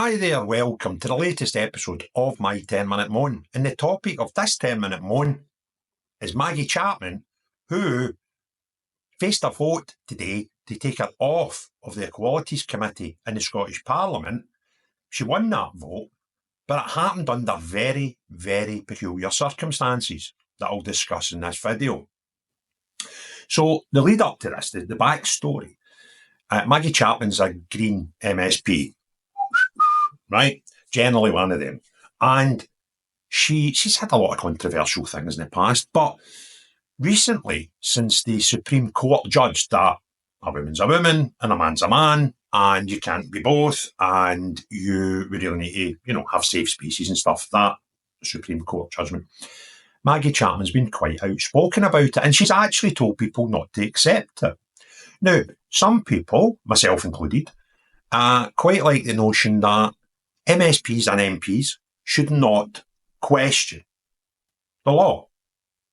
Hi there, welcome to the latest episode of my 10-minute moan. And the topic of this 10-minute moan is Maggie Chapman, who faced a vote today to take her off of the Equalities Committee in the Scottish Parliament. She won that vote, but it happened under very, very peculiar circumstances that I'll discuss in this video. So the lead up to this, the backstory, Maggie Chapman's a Green MSP, right? Generally one of them. And she's had a lot of controversial things in the past, but recently, since the Supreme Court judged that a woman's a woman and a man's a man, and you can't be both, and we really need to, have safe spaces and stuff, that Supreme Court judgment, Maggie Chapman's been quite outspoken about it, and she's actually told people not to accept it. Now, some people, myself included, quite like the notion that MSPs and MPs should not question the law.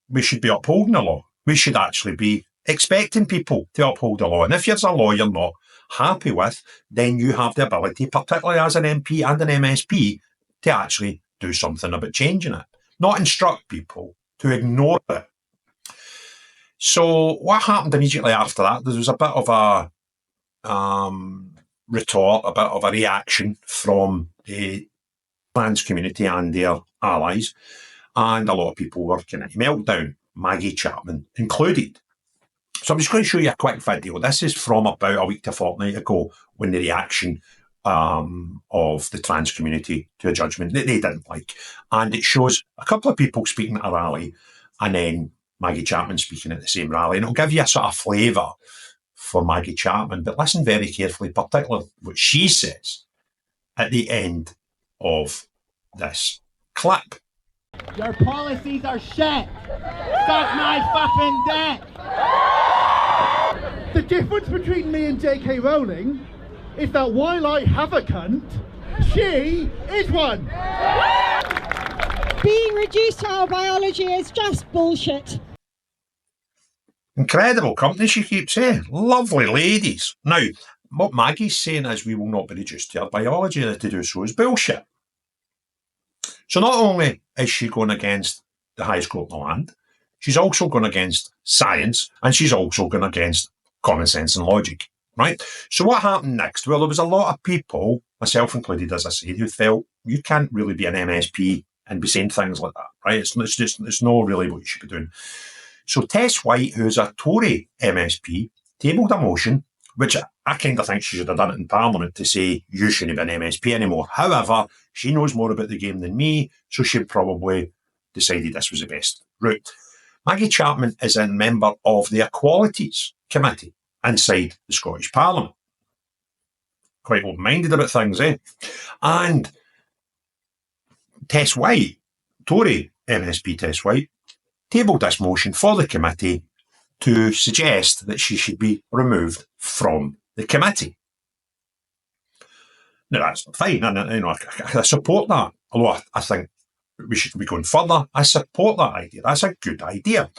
We should be upholding the law. We should actually be expecting people to uphold the law. And if there's a law you're not happy with, then you have the ability, particularly as an MP and an MSP, to actually do something about changing it. Not instruct people to ignore it. So what happened immediately after that, there was a bit of a retort, a bit of a reaction from the trans community and their allies, and a lot of people were kind of meltdown, Maggie Chapman included. So I'm just going to show you a quick video. This is from about a week to a fortnight ago, when the reaction of the trans community to a judgment that they didn't like. And it shows a couple of people speaking at a rally, and then Maggie Chapman speaking at the same rally. And it'll give you a sort of flavour for Maggie Chapman. But listen very carefully, particularly what she says at the end of this clip. Your policies are shit. Suck my fucking dick. The difference between me and J.K. Rowling is that while I have a cunt, she is one. Being reduced to our biology is just bullshit. Incredible company, she keeps saying. Lovely ladies. Now, what Maggie's saying is we will not be reduced to our biology, that to do so is bullshit. So not only is she going against the highest court in the land, she's also going against science, and she's also going against common sense and logic, right? So what happened next? Well, there was a lot of people, myself included, as I said, who felt you can't really be an MSP and be saying things like that, right? It's not really what you should be doing. So Tess White, who's a Tory MSP, tabled a motion, which I kind of think she should have done it in Parliament, to say you shouldn't be an MSP anymore. However, she knows more about the game than me, so she probably decided this was the best route. Maggie Chapman is a member of the Equalities Committee inside the Scottish Parliament. Quite open-minded about things, eh? And Tess White, Tory MSP Tess White, tabled this motion for the committee to suggest that she should be removed from the committee. Now, that's fine, and I support that, although I think we should be going further. I support that idea. That's a good idea.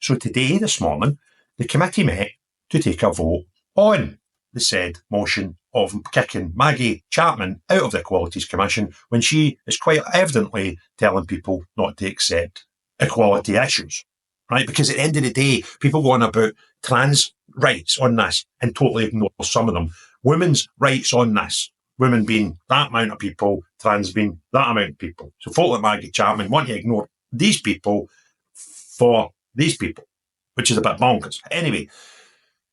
So today, this morning, the committee met to take a vote on the said motion of kicking Maggie Chapman out of the Equalities Commission when she is quite evidently telling people not to accept equality issues, right? Because at the end of the day, people go on about trans rights on this and totally ignore some of them. Women's rights on this, women being that amount of people, trans being that amount of people. So folk like Maggie Chapman want to ignore these people for these people, which is a bit bonkers. Anyway,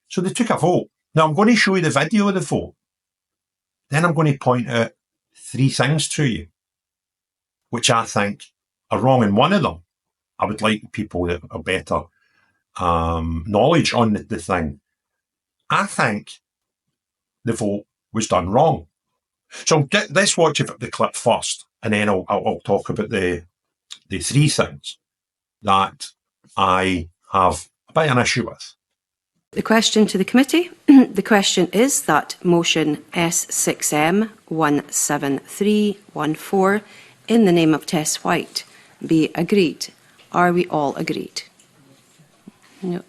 so they took a vote. Now I'm going to show you the video of the vote. Then I'm going to point out 3 things to you, which I think are wrong. And one of them, I would like people that have better knowledge on the thing. I think the vote was done wrong. So let's watch the clip first, and then I'll talk about the 3 things that I have a bit of an issue with. The question to the committee. The question is that motion S6M 17314 in the name of Tess White be agreed. Are we all agreed? No.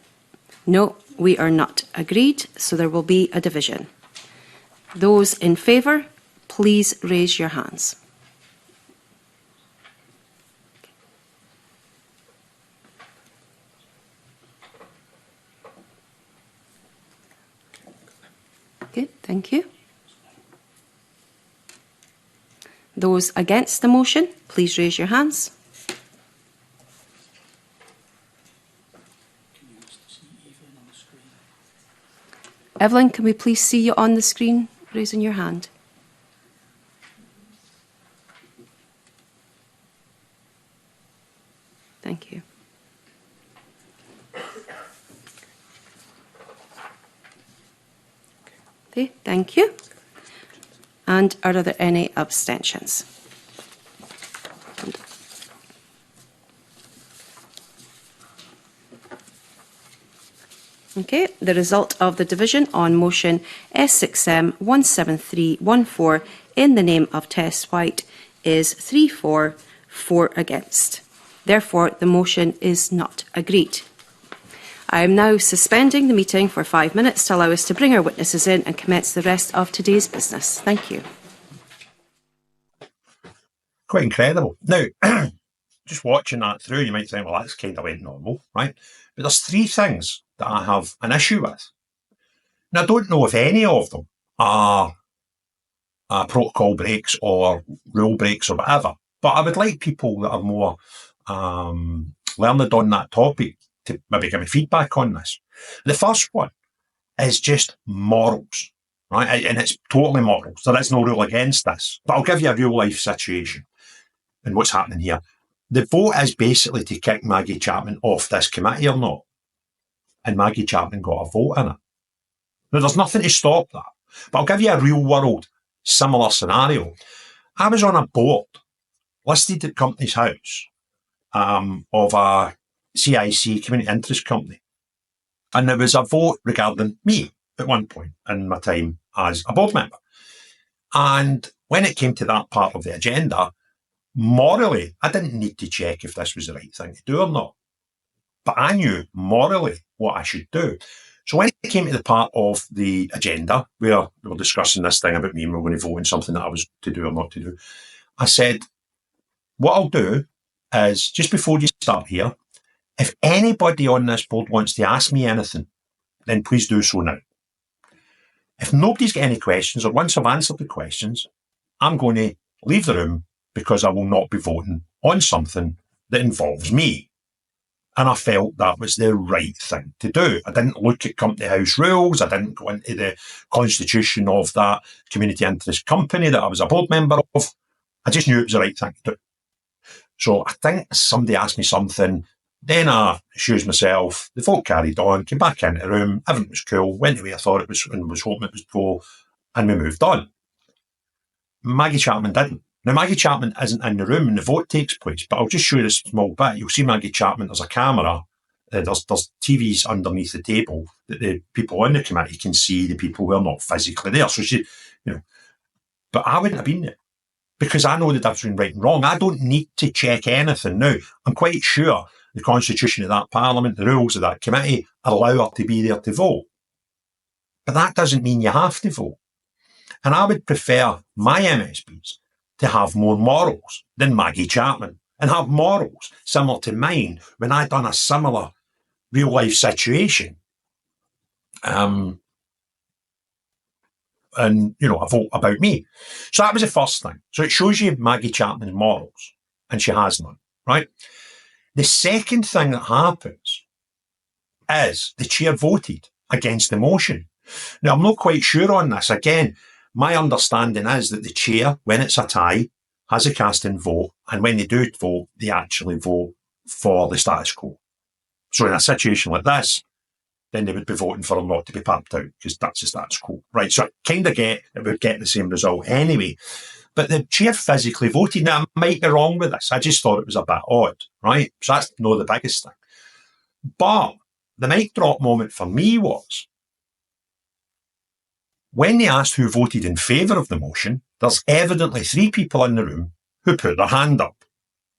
No, we are not agreed, so there will be a division. Those in favour, please raise your hands. Good, thank you. Those against the motion, please raise your hands. Evelyn, can we please see you on the screen, raising your hand? Thank you. Okay, thank you. And are there any abstentions? Okay, the result of the division on motion S6M 17314 in the name of Tess White is 3-4, 4 against. Therefore, the motion is not agreed. I am now suspending the meeting for 5 minutes to allow us to bring our witnesses in and commence the rest of today's business. Thank you. Quite incredible. Now, just watching that through, you might think, well, that's kind of went normal, right? But there's 3 things that I have an issue with. Now, I don't know if any of them are protocol breaks or rule breaks or whatever, but I would like people that are more learned on that topic to maybe give me feedback on this. The first one is just morals, right? And it's totally morals. There is no rule against this. But I'll give you a real life situation and what's happening here. The vote is basically to kick Maggie Chapman off this committee or not. And Maggie Chapman got a vote in it. Now, there's nothing to stop that. But I'll give you a real world similar scenario. I was on a board listed at Companies House of a CIC, community interest company. And there was a vote regarding me at one point in my time as a board member. And when it came to that part of the agenda, morally, I didn't need to check if this was the right thing to do or not. But I knew morally what I should do. So when it came to the part of the agenda where we were discussing this thing about me and we were going to vote on something that I was to do or not to do, I said, what I'll do is, just before you start here, if anybody on this board wants to ask me anything, then please do so now. If nobody's got any questions, or once I've answered the questions, I'm going to leave the room because I will not be voting on something that involves me. And I felt that was the right thing to do. I didn't look at Company House rules. I didn't go into the constitution of that community interest company that I was a board member of. I just knew it was the right thing to do. So I think somebody asked me something, then I excused myself, the vote carried on, came back into the room, everything was cool, went the way I thought it was and was hoping it was go, and we moved on. Maggie Chapman didn't. Now, Maggie Chapman isn't in the room and the vote takes place, but I'll just show you this small bit. You'll see Maggie Chapman, there's a camera, there's TVs underneath the table that the people on the committee can see the people who are not physically there. So she, but I wouldn't have been there because I know the difference between right and wrong. I don't need to check anything now. I'm quite sure the constitution of that parliament, the rules of that committee allow her to be there to vote. But that doesn't mean you have to vote. And I would prefer my MSPs to have more morals than Maggie Chapman and have morals similar to mine when I done a similar real life situation. And, a vote about me. So that was the first thing. So it shows you Maggie Chapman's morals, and she has none, right? The second thing that happens is the chair voted against the motion. Now, I'm not quite sure on this. Again, my understanding is that the chair, when it's a tie, has a casting vote, and when they do vote, they actually vote for the status quo. So in a situation like this, then they would be voting for him not to be papped out, because that's the status quo. Right, so I kind of get it would get the same result anyway. But the chair physically voted. Now, I might be wrong with this. I just thought it was a bit odd, right? So that's not the biggest thing. But the mic drop moment for me was when they asked who voted in favour of the motion, there's evidently 3 people in the room who put their hand up.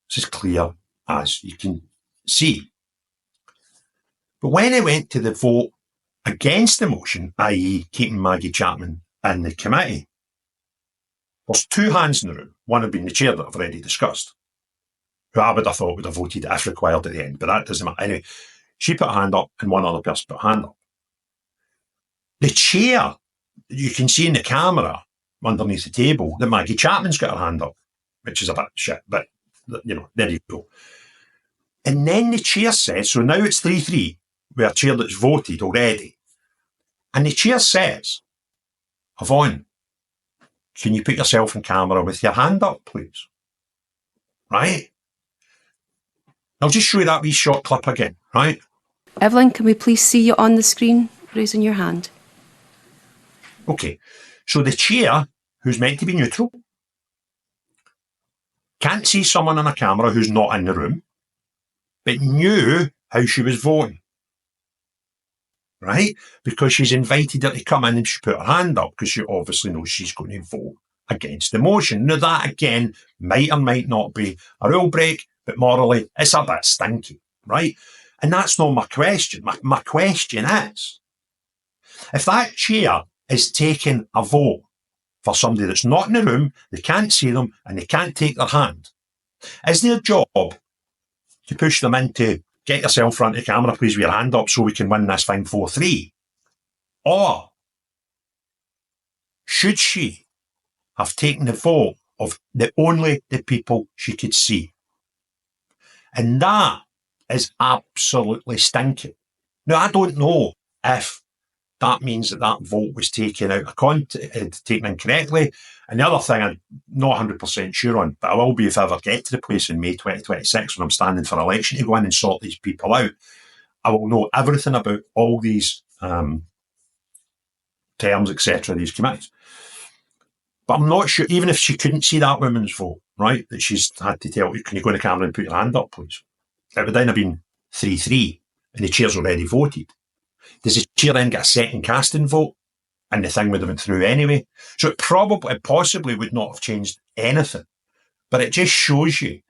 It's as clear as you can see. But when it went to the vote against the motion, i.e. keeping Maggie Chapman in the committee, There's two hands in the room. One had been the chair that I've already discussed, who I would have thought would have voted if required at the end, but that doesn't matter. Anyway, she put a hand up and one other person put a hand up. The chair, you can see in the camera underneath the table that Maggie Chapman's got her hand up, which is a bit shit, but, you know, there you go. And then the chair says, so now it's 3-3, with a chair that's voted already. And the chair says, Yvonne, can you put yourself in camera with your hand up, please? Right? I'll just show you that wee short clip again, right? Evelyn, can we please see you on the screen raising your hand? Okay, so the chair, who's meant to be neutral, can't see someone on a camera who's not in the room, but knew how she was voting, right? Because she's invited her to come in and she put her hand up because she obviously knows she's going to vote against the motion. Now that, again, might or might not be a rule break, but morally, it's a bit stinky, right? And that's not my question. My question is, if that chair is taking a vote for somebody that's not in the room, they can't see them, and they can't take their hand, is their job to push them into, get yourself in front of the camera, please, with your hand up so we can win this thing 4-3? Or should she have taken the vote of only the people she could see? And that is absolutely stinking. Now, I don't know if that means that vote was taken out of context, taken incorrectly. And the other thing I'm not 100% sure on, but I will be if I ever get to the place in May 2026 when I'm standing for election to go in and sort these people out. I will know everything about all these terms, etc., these committees. But I'm not sure, even if she couldn't see that woman's vote, right, that she's had to tell you, can you go in the camera and put your hand up, please? It would then have been 3-3, and the chair's already voted. Does the chair then get a second casting vote? And the thing would have been through anyway. So it possibly would not have changed anything. But it just shows you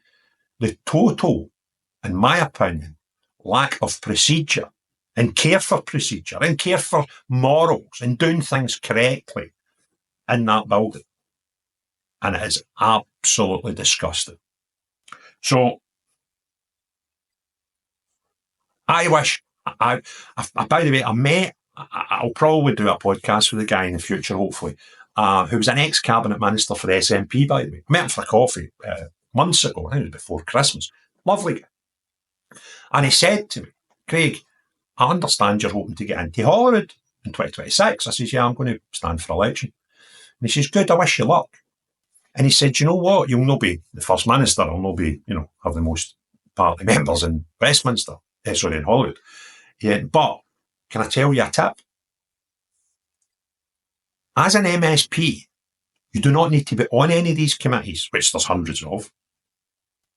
the total, in my opinion, lack of procedure and care for procedure and care for morals and doing things correctly in that building. And it is absolutely disgusting. So I wish, by the way, I'll probably do a podcast with the guy in the future, hopefully, who was an ex-cabinet minister for the SNP, by the way. I met him for a coffee months ago, I think it was before Christmas. Lovely guy. And he said to me, Craig, I understand you're hoping to get into Holyrood in 2026. I says, yeah, I'm going to stand for election. And he says, good, I wish you luck. And he said, you know what, you'll not be the First Minister, I'll not be, have the most party members in Westminster, in Holyrood. Yeah, but can I tell you a tip? As an MSP, you do not need to be on any of these committees, which there's hundreds of,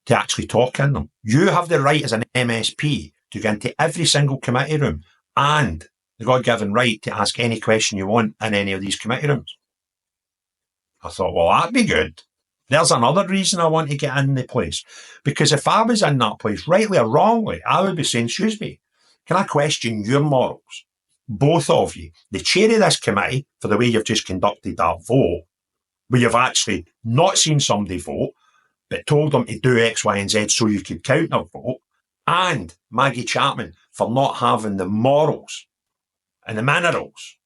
to actually talk in them. You have the right as an MSP to go into every single committee room and the God-given right to ask any question you want in any of these committee rooms. I thought, well, that'd be good. There's another reason I want to get in the place. Because if I was in that place, rightly or wrongly, I would be saying, excuse me, can I question your morals? Both of you. The chair of this committee, for the way you've just conducted that vote, where you've actually not seen somebody vote, but told them to do X, Y, and Z so you could count their vote, and Maggie Chapman for not having the morals and the minerals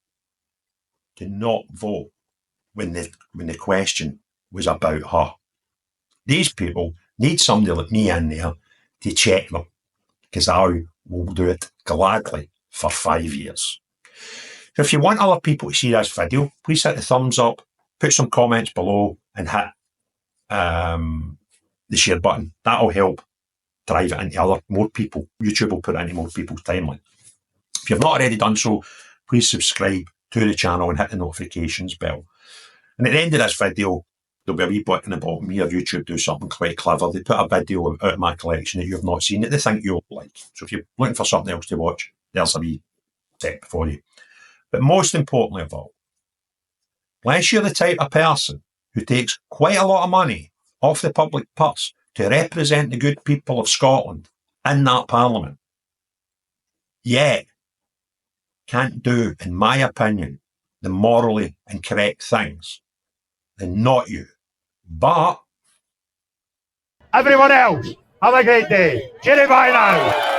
to not vote when the question was about her. These people need somebody like me in there to check them, because I will do it gladly for 5 years. So if you want other people to see this video, please hit the thumbs up, put some comments below, and hit the share button. That'll help drive it into more people. YouTube will put it into more people's timeline. If you've not already done so, please subscribe to the channel and hit the notifications bell. And at the end of this video, there'll be a wee button in the bottom here. YouTube do something quite clever. They put a video out of my collection that you've not seen that they think you'll like. So if you're looking for something else to watch, there's a wee tip for you. But most importantly of all, unless you're the type of person who takes quite a lot of money off the public purse to represent the good people of Scotland in that parliament, yet can't do, in my opinion, the morally incorrect things, and not you. But everyone else, have a great day. Cheerio, bye now.